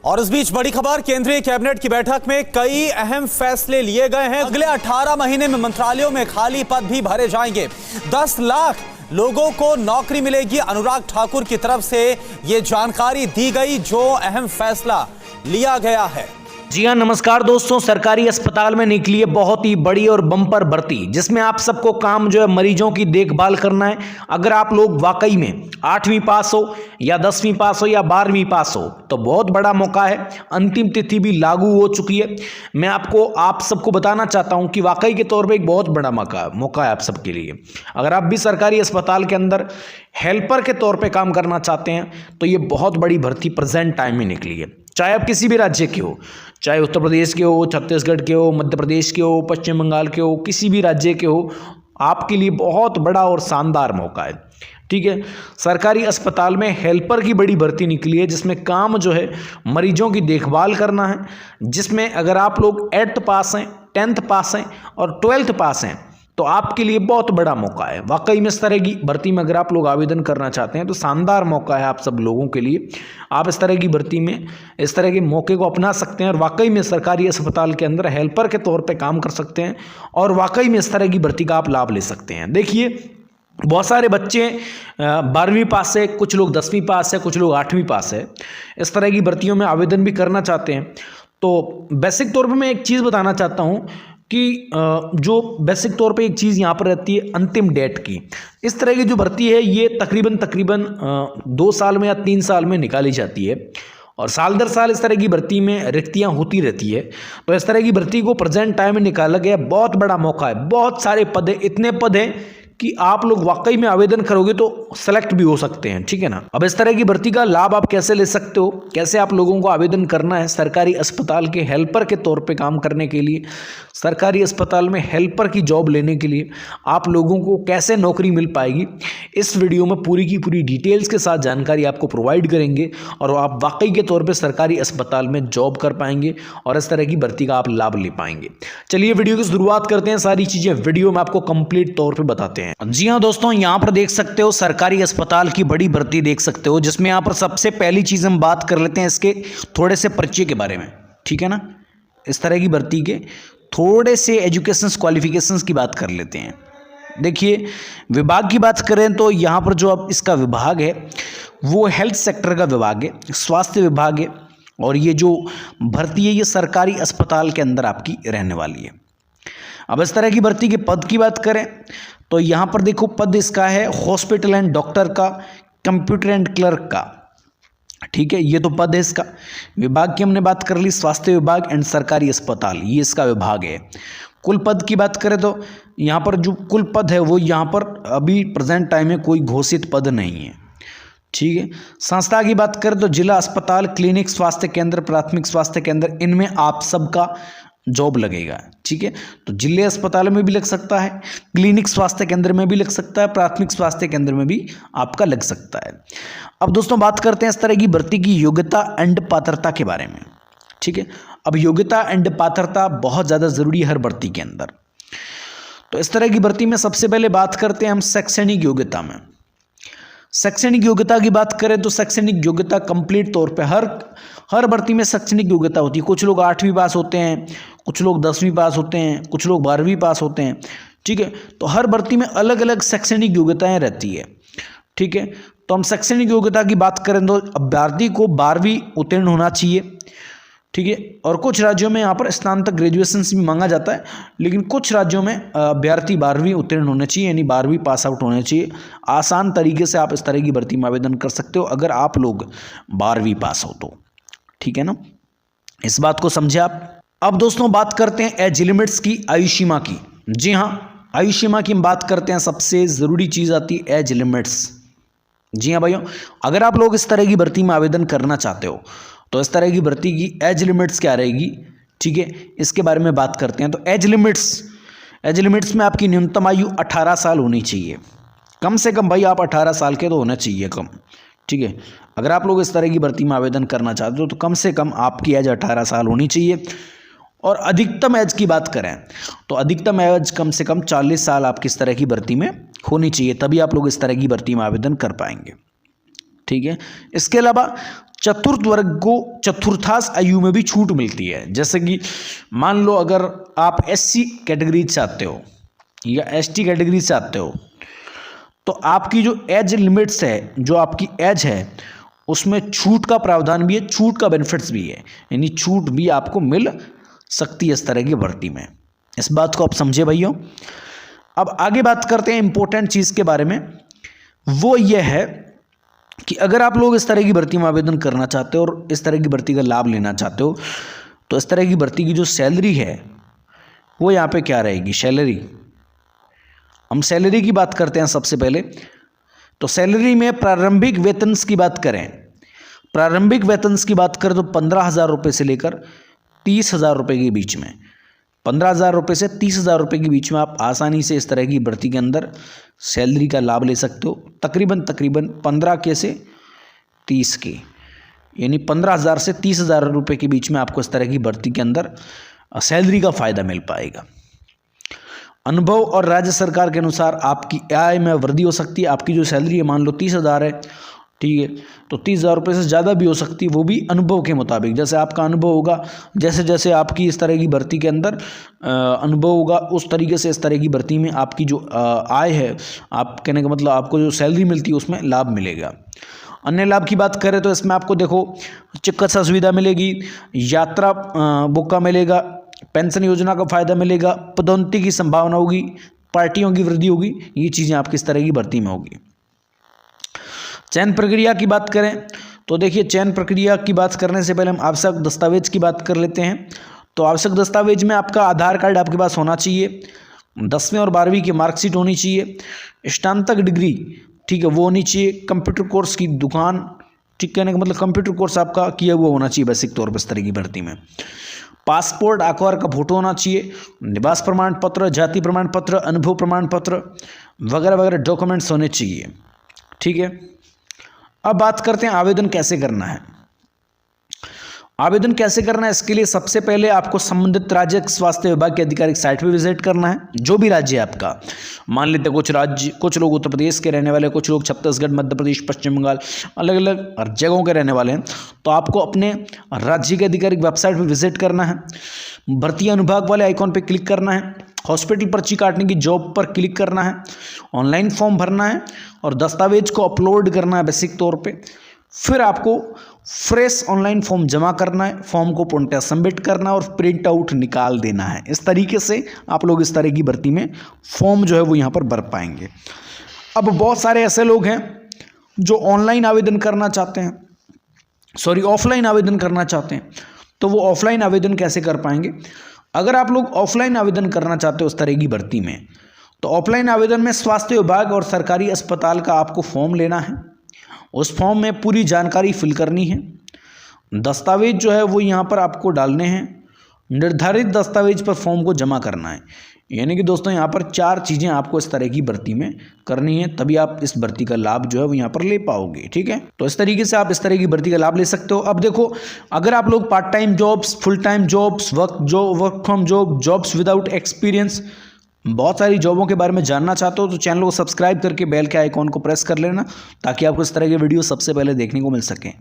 और इस बीच बड़ी खबर, केंद्रीय कैबिनेट की बैठक में कई अहम फैसले लिए गए हैं। अगले 18 महीने में मंत्रालयों में खाली पद भी भरे जाएंगे। 10 लाख लोगों को नौकरी मिलेगी। अनुराग ठाकुर की तरफ से यह जानकारी दी गई, जो अहम फैसला लिया गया है। जी हाँ, नमस्कार दोस्तों। सरकारी अस्पताल में निकली है बहुत ही बड़ी और बम्पर भर्ती, जिसमें आप सबको काम जो है मरीजों की देखभाल करना है। अगर आप लोग वाकई में 8वीं पास हो या 10वीं पास हो या 12वीं पास हो तो बहुत बड़ा मौका है। अंतिम तिथि भी लागू हो चुकी है। मैं आप सबको बताना चाहता हूं कि वाकई के तौर पे एक बहुत बड़ा मौका है आप सबके लिए। अगर आप भी सरकारी अस्पताल के अंदर हेल्पर के तौर पे काम करना चाहते हैं तो ये बहुत बड़ी भर्ती प्रेजेंट टाइम में निकली है। चाहे आप किसी भी राज्य के हो, चाहे उत्तर प्रदेश के हो, छत्तीसगढ़ के हो, मध्य प्रदेश के हो, पश्चिम बंगाल के हो, किसी भी राज्य के हो, आपके लिए बहुत बड़ा और शानदार मौका है। ठीक है, सरकारी अस्पताल में हेल्पर की बड़ी भर्ती निकली है, जिसमें काम जो है मरीजों की देखभाल करना है। जिसमें अगर आप लोग 8th पास हैं, 10th पास हैं और 12th पास हैं तो आपके लिए बहुत बड़ा मौका है। वाकई में इस तरह की भर्ती में अगर आप लोग आवेदन करना चाहते हैं तो शानदार मौका है आप सब लोगों के लिए। आप इस तरह की भर्ती में इस तरह के मौके को अपना सकते हैं और वाकई में सरकारी अस्पताल के अंदर हेल्पर के तौर पे काम कर सकते हैं और वाकई में इस तरह की भर्ती का आप लाभ ले सकते हैं। देखिए, बहुत सारे बच्चे 12वीं पास है, कुछ लोग 10वीं पास है, कुछ लोग 8वीं पास है। इस तरह की भर्तियों में आवेदन भी करना चाहते हैं। तो बेसिक तौर पे मैं एक चीज़ बताना चाहता हूँ कि जो बेसिक तौर पे एक चीज़ यहाँ पर रहती है अंतिम डेट की। इस तरह की जो भर्ती है ये तकरीबन 2 साल में या 3 साल में निकाली जाती है और साल दर साल इस तरह की भर्ती में रिक्तियाँ होती रहती है। तो इस तरह की भर्ती को प्रेजेंट टाइम में निकाला गया, बहुत बड़ा मौका है। बहुत सारे पद है, इतने पद हैं कि आप लोग वाकई में आवेदन करोगे तो सेलेक्ट भी हो सकते हैं। ठीक है ना। अब इस तरह की भर्ती का लाभ आप कैसे ले सकते हो, कैसे आप लोगों को आवेदन करना है सरकारी अस्पताल के हेल्पर के तौर पे काम करने के लिए, सरकारी अस्पताल में हेल्पर की जॉब लेने के लिए आप लोगों को कैसे नौकरी मिल पाएगी, इस वीडियो में पूरी की पूरी डिटेल्स के साथ जानकारी आपको प्रोवाइड करेंगे और आप वाकई के तौर पर सरकारी अस्पताल में जॉब कर पाएंगे और इस तरह की भर्ती का आप लाभ ले पाएंगे। चलिए वीडियो की शुरुआत करते हैं। सारी चीज़ें वीडियो में आपको कंप्लीट तौर पर बताते हैं। जी हाँ दोस्तों, यहाँ पर देख सकते हो सरकारी अस्पताल की बड़ी भर्ती देख सकते हो, जिसमें यहाँ पर सबसे पहली चीज़ हम बात कर लेते हैं इसके थोड़े से परिचय के बारे में। ठीक है ना। इस तरह की भर्ती के थोड़े से एजुकेशन क्वालिफिकेशंस की बात कर लेते हैं। देखिए, विभाग की बात करें तो यहाँ पर जो अब इसका विभाग है वो हेल्थ सेक्टर का विभाग है, स्वास्थ्य विभाग है। और ये जो भर्ती है ये सरकारी अस्पताल के अंदर आपकी रहने वाली है। अब इस तरह की भर्ती के पद की बात करें तो यहाँ पर देखो, पद इसका है हॉस्पिटल एंड डॉक्टर का, कंप्यूटर एंड क्लर्क का। ठीक है, ये तो पद है इसका। विभाग की हमने बात कर ली, स्वास्थ्य विभाग एंड सरकारी अस्पताल, ये इसका विभाग है। कुल पद की बात करें तो यहाँ पर जो कुल पद है वो यहाँ पर अभी प्रेजेंट टाइम में कोई घोषित पद नहीं है। ठीक है। संस्था की बात करें तो जिला अस्पताल, क्लिनिक, स्वास्थ्य केंद्र, प्राथमिक स्वास्थ्य केंद्र, इनमें आप सबका जॉब लगेगा। ठीक है, तो जिले अस्पताल में भी लग सकता है, क्लिनिक स्वास्थ्य केंद्र में भी लग सकता है, प्राथमिक स्वास्थ्य केंद्र में भी आपका लग सकता है। अब दोस्तों बात करते हैं इस तरह की भर्ती की योग्यता एंड पात्रता के बारे में। ठीक है, अब योग्यता एंड पात्रता बहुत ज़्यादा ज़रूरी है हर भर्ती के अंदर। तो इस तरह की भर्ती में सबसे पहले बात करते हैं हम शैक्षणिक योग्यता में। शैक्षणिक योग्यता की बात करें तो शैक्षणिक योग्यता कंप्लीट तौर पे हर भर्ती में शैक्षणिक योग्यता होती है। कुछ लोग 8वीं पास होते हैं, कुछ लोग 10वीं पास होते हैं, कुछ लोग 12वीं पास होते हैं। ठीक है, तो हर भर्ती में अलग अलग शैक्षणिक योग्यताएं रहती है। ठीक है, तो हम शैक्षणिक योग्यता की बात करें तो अभ्यर्थी को 12वीं उत्तीर्ण होना चाहिए। ठीक है, और कुछ राज्यों में यहाँ पर स्नातक ग्रेजुएशन भी मांगा जाता है, लेकिन कुछ राज्यों में अभ्यर्थी 12वीं उत्तीर्ण होने चाहिए, यानी 12वीं पास आउट होने चाहिए। आसान तरीके से आप इस तरह की भर्ती में आवेदन कर सकते हो अगर आप लोग 12वीं पास हो तो। ठीक है ना, इस बात को समझे आप। अब दोस्तों बात करते हैं एज लिमिट्स की, आयु सीमा की। जी हाँ, आयु सीमा की हम बात करते हैं, सबसे ज़रूरी चीज़ आती है एज लिमिट्स। जी हाँ भाइयों, अगर आप लोग इस तरह की भर्ती में आवेदन करना चाहते हो तो इस तरह की भर्ती की एज लिमिट्स क्या रहेगी। ठीक है, इसके बारे में बात करते हैं। तो एज लिमिट्स में आपकी न्यूनतम आयु 18 साल होनी चाहिए। कम से कम भाई आप 18 साल के तो होना चाहिए कम। ठीक है, अगर आप लोग इस तरह की भर्ती में आवेदन करना चाहते हो तो कम से कम आपकी एज 18 साल होनी चाहिए। और अधिकतम एज की बात करें तो अधिकतम एज कम से कम 40 साल आपकी इस तरह की भर्ती में होनी चाहिए, तभी आप लोग इस तरह की भर्ती में आवेदन कर पाएंगे। ठीक है, इसके अलावा चतुर्थ वर्ग को चतुर्थांश आयु में भी छूट मिलती है। जैसे कि मान लो अगर आप SC कैटेगरी से आते हो या ST कैटेगरी से आते हो तो आपकी जो एज लिमिट्स है, जो आपकी एज है, उसमें छूट का प्रावधान भी है, छूट का बेनिफिट्स भी है, यानी छूट भी आपको मिल सकती है इस तरह की भर्ती में। इस बात को आप समझे भाइयों। अब आगे बात करते हैं इंपॉर्टेंट चीज़ के बारे में। वो ये है कि अगर आप लोग इस तरह की भर्ती में आवेदन करना चाहते हो और इस तरह की भर्ती का लाभ लेना चाहते हो तो इस तरह की भर्ती की जो सैलरी है वो यहाँ पे क्या रहेगी, सैलरी। हम सैलरी की बात करते हैं सबसे पहले। तो सैलरी में प्रारंभिक वेतन की बात करें, प्रारंभिक वेतन की बात करें तो 15,000 रुपये से लेकर 30,000 रुपये के बीच में, 15,000 रुपये से 30,000 रुपये के बीच में आप आसानी से इस तरह की भर्ती के अंदर सैलरी का लाभ ले सकते हो। तकरीबन 15 के से 30 के, यानी 15,000 से 30,000 रुपये के बीच में आपको इस तरह की भर्ती के अंदर सैलरी का फ़ायदा मिल पाएगा। अनुभव और राज्य सरकार के अनुसार आपकी आय में वृद्धि हो सकती है। आपकी जो सैलरी है मान लो 30,000 है, ठीक है, तो 30,000 रुपये से ज़्यादा भी हो सकती है, वो भी अनुभव के मुताबिक। जैसे आपका अनुभव होगा, जैसे जैसे आपकी इस तरह की भर्ती के अंदर अनुभव होगा, उस तरीके से इस तरह की भर्ती में आपकी जो आय है, आप कहने का मतलब आपको जो सैलरी मिलती है उसमें लाभ मिलेगा। अन्य लाभ की बात करें तो इसमें आपको देखो चिकित्सा सुविधा मिलेगी, यात्रा बुक मिलेगा, पेंशन योजना का फ़ायदा मिलेगा, पदोन्नति की संभावना होगी, पार्टियों की वृद्धि होगी। ये चीज़ें आपकी इस तरह की भर्ती में होगी। चयन प्रक्रिया की बात करें तो देखिए, चयन प्रक्रिया की बात करने से पहले हम आवश्यक दस्तावेज की बात कर लेते हैं। तो आवश्यक दस्तावेज में आपका आधार कार्ड आपके पास होना चाहिए, 10वीं और 12वीं की मार्कशीट होनी चाहिए, स्नातक डिग्री, ठीक है, वो होनी चाहिए, कंप्यूटर कोर्स की दुकान, ठीक, कहने का मतलब कंप्यूटर कोर्स आपका किया हुआ होना चाहिए बेसिक तौर पर इस तरह की भर्ती में। पासपोर्ट आकार का फोटो होना चाहिए, निवास प्रमाण पत्र, जाति प्रमाण पत्र, अनुभव प्रमाण पत्र वगैरह वगैरह डॉक्यूमेंट्स होने चाहिए, ठीक है। अब बात करते हैं आवेदन कैसे करना है। आवेदन कैसे करना है, इसके लिए सबसे पहले आपको संबंधित राज्य स्वास्थ्य विभाग की आधिकारिक साइट पर विजिट करना है। जो भी राज्य है आपका, मान लेते हैं कुछ लोग उत्तर प्रदेश के रहने वाले, कुछ लोग छत्तीसगढ़, मध्य प्रदेश, पश्चिम बंगाल, अलग अलग जगहों के रहने वाले हैं, तो आपको अपने राज्य के आधिकारिक वेबसाइट पर विजिट करना है। भर्ती अनुभाग वाले आइकॉन पर क्लिक करना है, हॉस्पिटल पर्ची काटने की जॉब पर क्लिक करना है, ऑनलाइन फॉर्म भरना है और दस्तावेज को अपलोड करना है बेसिक तौर पे। फिर आपको फ्रेश ऑनलाइन फॉर्म जमा करना है, फॉर्म को पूर्णतः सबमिट करना है और प्रिंट आउट निकाल देना है। इस तरीके से आप लोग इस तरह की भर्ती में फॉर्म जो है वो यहाँ पर भर पाएंगे। अब बहुत सारे ऐसे लोग हैं जो ऑनलाइन आवेदन करना चाहते हैं, ऑफलाइन आवेदन करना चाहते हैं, तो वो ऑफलाइन आवेदन कैसे कर पाएंगे। अगर आप लोग ऑफलाइन आवेदन करना चाहते हो उस तरह की भर्ती में, तो ऑफलाइन आवेदन में स्वास्थ्य विभाग और सरकारी अस्पताल का आपको फॉर्म लेना है। उस फॉर्म में पूरी जानकारी फिल करनी है, दस्तावेज जो है वो यहाँ पर आपको डालने हैं, निर्धारित दस्तावेज पर फॉर्म को जमा करना है। यानी कि दोस्तों यहाँ पर 4 चीज़ें आपको इस तरह की भर्ती में करनी है, तभी आप इस भर्ती का लाभ जो है वो यहाँ पर ले पाओगे, ठीक है। तो इस तरीके से आप इस तरह की भर्ती का लाभ ले सकते हो। अब देखो, अगर आप लोग part time jobs, full time jobs, work from jobs without experience, बहुत सारी जॉबों के बारे में जानना चाहते हो तो चैनल को सब्सक्राइब करके बेल के आइकॉन को प्रेस कर लेना, ताकि आपको इस तरह के वीडियो सबसे पहले देखने को मिल सकें।